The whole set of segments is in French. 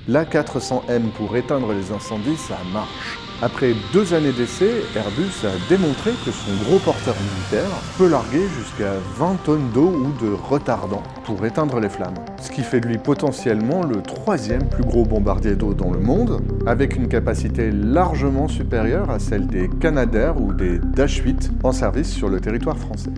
L'A400M pour éteindre les incendies, ça marche. Après 2 années d'essai, Airbus a démontré que son gros porteur militaire peut larguer jusqu'à 20 tonnes d'eau ou de retardant pour éteindre les flammes. Ce qui fait de lui potentiellement le 3e plus gros bombardier d'eau dans le monde, avec une capacité largement supérieure à celle des Canadair ou des Dash 8 en service sur le territoire français.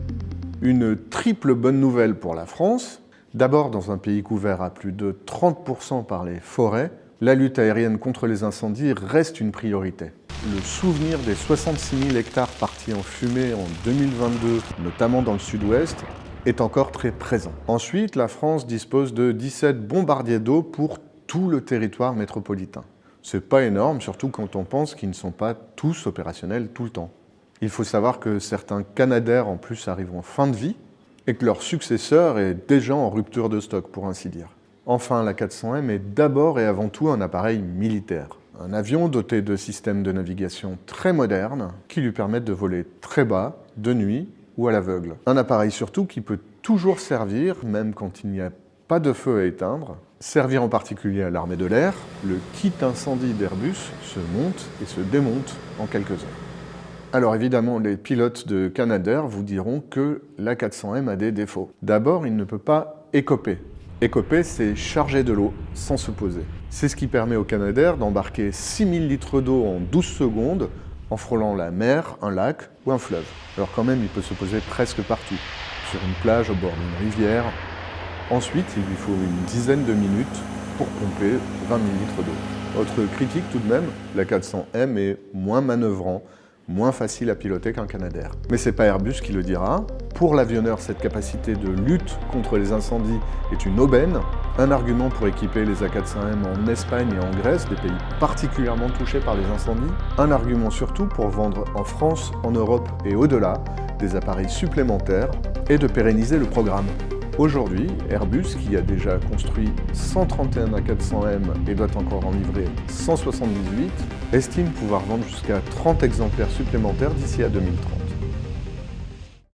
Une triple bonne nouvelle pour la France. D'abord, dans un pays couvert à plus de 30% par les forêts, la lutte aérienne contre les incendies reste une priorité. Le souvenir des 66 000 hectares partis en fumée en 2022, notamment dans le sud-ouest, est encore très présent. Ensuite, la France dispose de 17 bombardiers d'eau pour tout le territoire métropolitain. C'est pas énorme, surtout quand on pense qu'ils ne sont pas tous opérationnels tout le temps. Il faut savoir que certains Canadair en plus arrivent en fin de vie, et que leur successeur est déjà en rupture de stock, pour ainsi dire. Enfin, l'A400M est d'abord et avant tout un appareil militaire. Un avion doté de systèmes de navigation très modernes qui lui permettent de voler très bas, de nuit ou à l'aveugle. Un appareil surtout qui peut toujours servir, même quand il n'y a pas de feu à éteindre, servir en particulier à l'armée de l'air. Le kit incendie d'Airbus se monte et se démonte en quelques heures. Alors évidemment, les pilotes de Canadair vous diront que l'A400M a des défauts. D'abord, il ne peut pas écoper. Écoper, c'est charger de l'eau sans se poser. C'est ce qui permet au Canadair d'embarquer 6000 litres d'eau en 12 secondes en frôlant la mer, un lac ou un fleuve. Alors quand même, il peut se poser presque partout, sur une plage, au bord d'une rivière. Ensuite, il lui faut une dizaine de minutes pour pomper 20 000 litres d'eau. Autre critique tout de même, l'A400M est moins manœuvrant, moins facile à piloter qu'un Canadair. Mais c'est pas Airbus qui le dira. Pour l'avionneur, cette capacité de lutte contre les incendies est une aubaine, un argument pour équiper les A400M en Espagne et en Grèce, des pays particulièrement touchés par les incendies, un argument surtout pour vendre en France, en Europe et au-delà des appareils supplémentaires et de pérenniser le programme. Aujourd'hui, Airbus, qui a déjà construit 131 A400M et doit encore en livrer 178, estime pouvoir vendre jusqu'à 30 exemplaires supplémentaires d'ici à 2030.